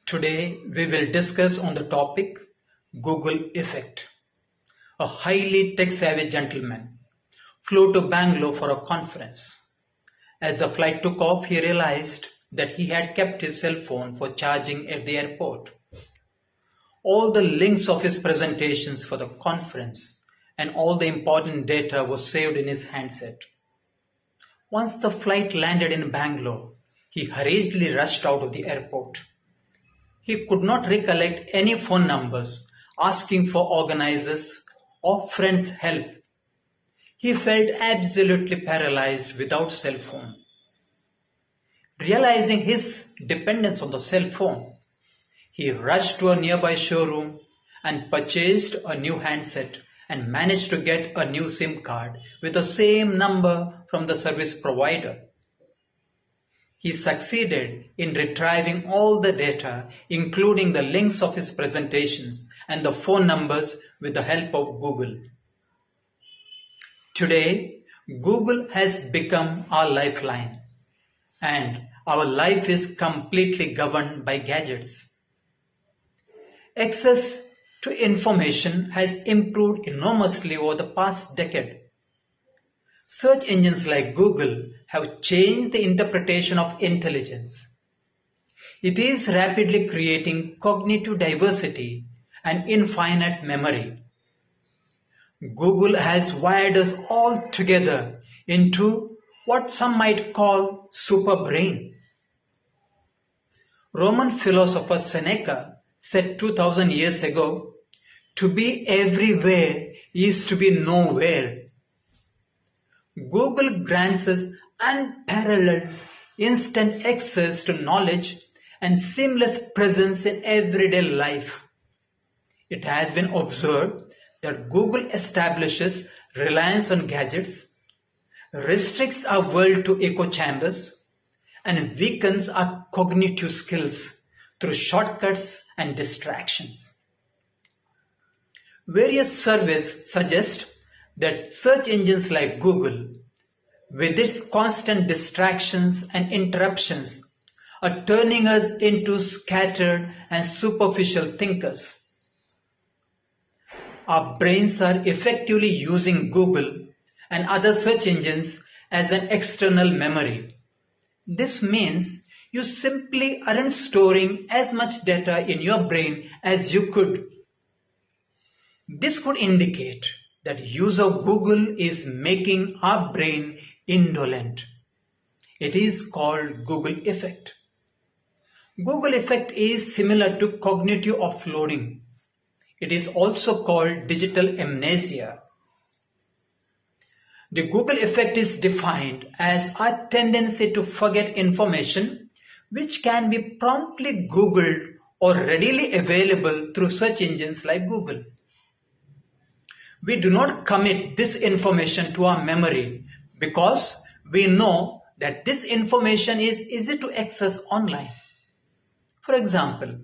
Today we will discuss on the topic Google effect. A highly tech-savvy gentleman flew to Bangalore for a conference. As the flight took off, he realized that he had kept his cell phone for charging at the airport. All the links of his presentations for the conference and all the important data was saved in his handset. Once the flight landed in Bangalore, he hurriedly rushed out of the airport. He could not recollect any phone numbers asking for organizers or friends' help. He felt absolutely paralyzed without cell phone. Realizing his dependence on the cell phone, he rushed to a nearby showroom and purchased a new handset and managed to get a new SIM card with the same number from the service provider. He succeeded in retrieving all the data, including the links of his presentations and the phone numbers with the help of Google. Today, Google has become our lifeline, and our life is completely governed by gadgets. Access to information has improved enormously over the past decade. Search engines like Google have changed the interpretation of intelligence. It is rapidly creating cognitive diversity and infinite memory. Google has wired us all together into what some might call super brain. Roman philosopher Seneca said 2000 years ago, "To be everywhere is to be nowhere." Google grants us unparalleled instant access to knowledge and seamless presence in everyday life. It has been observed that Google establishes reliance on gadgets, restricts our world to echo chambers, and weakens our cognitive skills through shortcuts and distractions. Various surveys suggest that search engines like Google, with its constant distractions and interruptions, are turning us into scattered and superficial thinkers. Our brains are effectively using Google and other search engines as an external memory. This means you simply aren't storing as much data in your brain as you could. This could indicate that use of Google is making our brain indolent. It is called Google effect. Google effect is similar to cognitive offloading. It is also called digital amnesia. The Google effect is defined as our tendency to forget information which can be promptly Googled or readily available through search engines like Google. We do not commit this information to our memory because we know that this information is easy to access online. For example,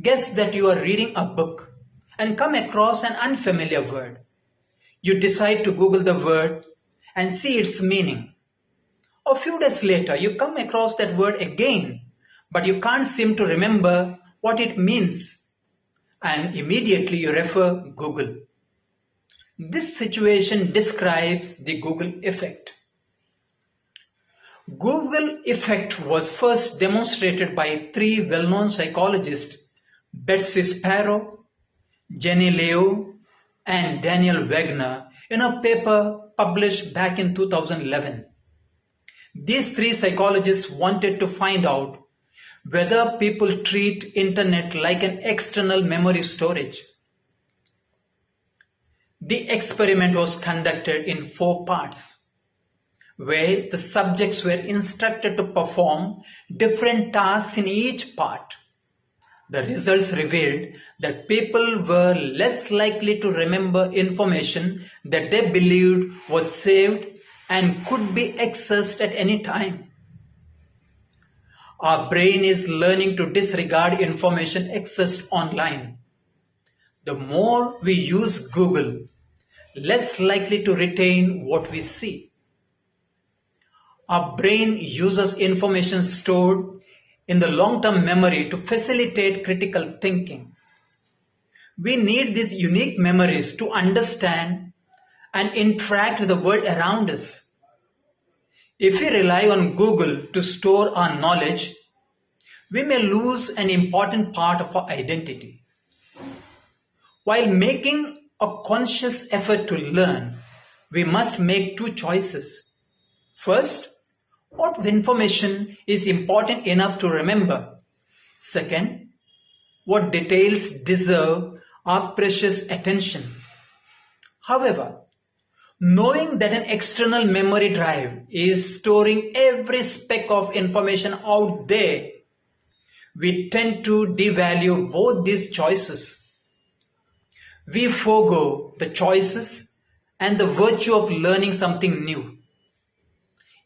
guess that you are reading a book and come across an unfamiliar word. You decide to Google the word and see its meaning. A few days later, you come across that word again, but you can't seem to remember what it means, and immediately you refer Google. This situation describes the Google effect. Google effect was first demonstrated by three well-known psychologists, Betsy Sparrow, Jenny Liu, and Daniel Wagner, in a paper published back in 2011. These three psychologists wanted to find out whether people treat internet like an external memory storage. The experiment was conducted in 4 parts, where the subjects were instructed to perform different tasks in each part. The results revealed that people were less likely to remember information that they believed was saved and could be accessed at any time. Our brain is learning to disregard information accessed online. The more we use Google, less likely to retain what we see. Our brain uses information stored in the long-term memory to facilitate critical thinking. We need these unique memories to understand and interact with the world around us. If we rely on Google to store our knowledge, we may lose an important part of our identity. While making a conscious effort to learn, we must make two choices. First, what information is important enough to remember? Second, what details deserve our precious attention? However, knowing that an external memory drive is storing every speck of information out there, we tend to devalue both these choices. We forego the choices and the virtue of learning something new.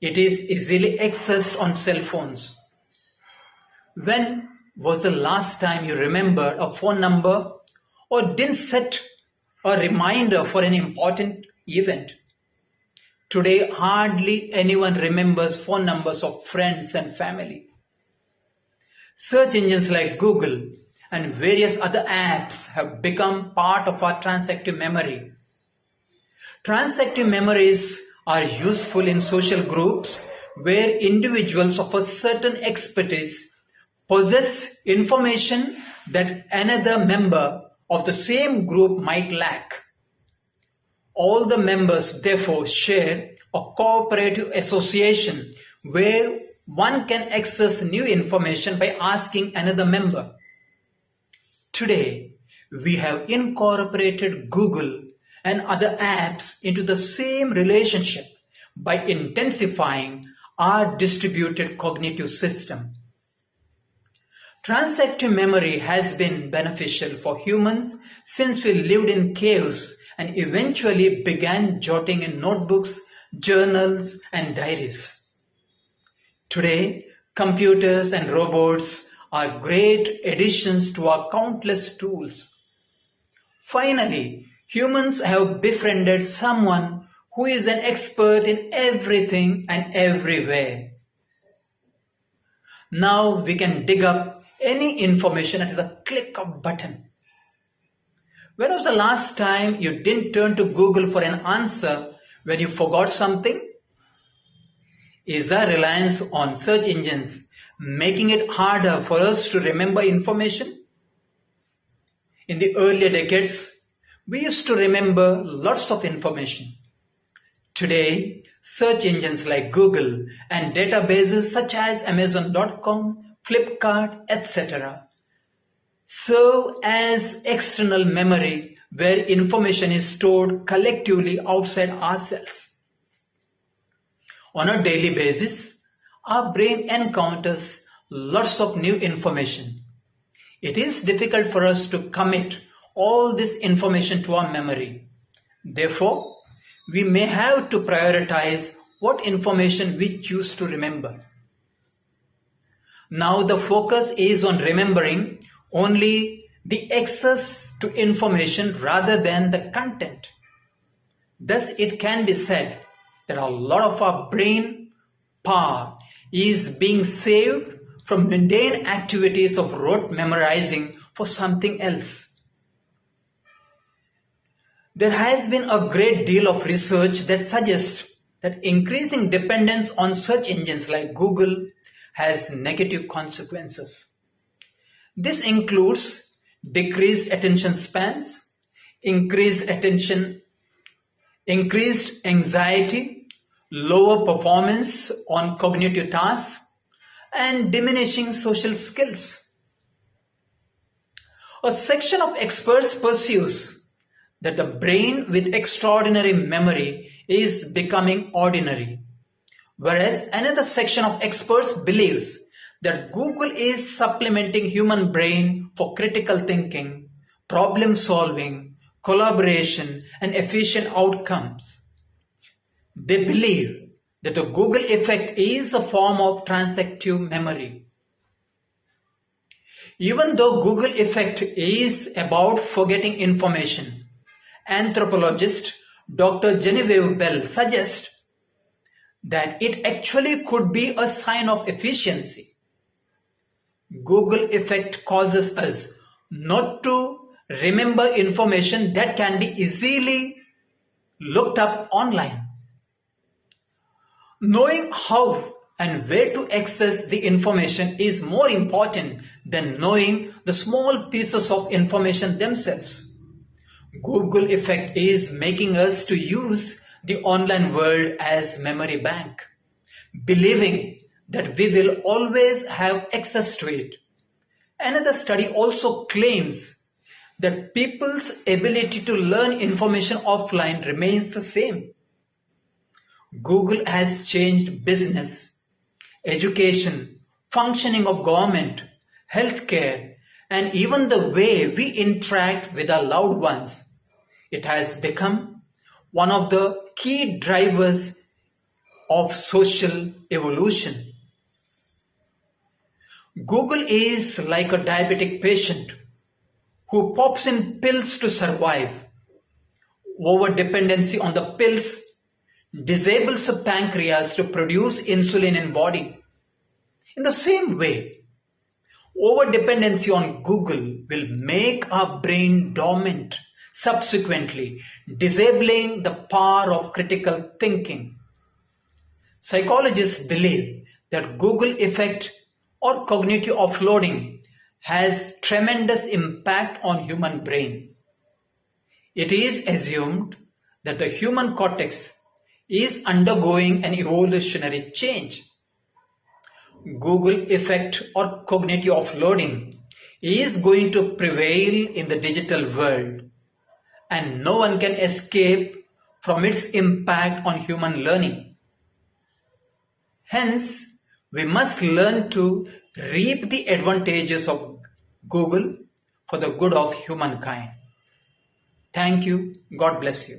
It is easily accessed on cell phones. When was the last time you remembered a phone number or didn't set a reminder for an important event? Today, hardly anyone remembers phone numbers of friends and family. Search engines like Google and various other apps have become part of our transactive memory. Transactive memories are useful in social groups where individuals of a certain expertise possess information that another member of the same group might lack. All the members therefore share a cooperative association where one can access new information by asking another member. Today, we have incorporated Google and other apps into the same relationship by intensifying our distributed cognitive system. Transactive memory has been beneficial for humans since we lived in caves and eventually began jotting in notebooks, journals, and diaries. Today, computers and robots are great additions to our countless tools. Finally, humans have befriended someone who is an expert in everything and everywhere. Now we can dig up any information at the click of a button. When was the last time you didn't turn to Google for an answer when you forgot something? Is our reliance on search engines making it harder for us to remember information? In the earlier decades, we used to remember lots of information. Today, search engines like Google and databases such as Amazon.com, Flipkart, etc. serve as external memory where information is stored collectively outside ourselves. On a daily basis, our brain encounters lots of new information. It is difficult for us to commit all this information to our memory. Therefore, we may have to prioritize what information we choose to remember. Now the focus is on remembering only the access to information rather than the content. Thus, it can be said that a lot of our brain power is being saved from mundane activities of rote memorizing for something else. There has been a great deal of research that suggests that increasing dependence on search engines like Google has negative consequences. This includes decreased attention spans, increased anxiety, lower performance on cognitive tasks, and diminishing social skills. A section of experts pursues that the brain with extraordinary memory is becoming ordinary, whereas another section of experts believes that Google is supplementing human brain for critical thinking, problem solving, collaboration, and efficient outcomes. They believe that the Google effect is a form of transactive memory. Even though Google effect is about forgetting information, anthropologist Dr. Genevieve Bell suggests that it actually could be a sign of efficiency. Google effect causes us not to remember information that can be easily looked up online. Knowing how and where to access the information is more important than knowing the small pieces of information themselves. Google effect is making us to use the online world as memory bank, believing that we will always have access to it. Another study also claims that people's ability to learn information offline remains the same. Google has changed business, education, functioning of government, healthcare, and even the way we interact with our loved ones. It has become one of the key drivers of social evolution. Google is like a diabetic patient who pops in pills to survive. Over dependency on the pills disables the pancreas to produce insulin in body. In the same way, over dependency on Google will make our brain dormant, subsequently disabling the power of critical thinking. Psychologists believe that Google effect or cognitive offloading has tremendous impact on human brain. It is assumed that the human cortex is undergoing an evolutionary change. Google effect or cognitive offloading is going to prevail in the digital world, and no one can escape from its impact on human learning. Hence, we must learn to reap the advantages of Google for the good of humankind. Thank you. God bless you.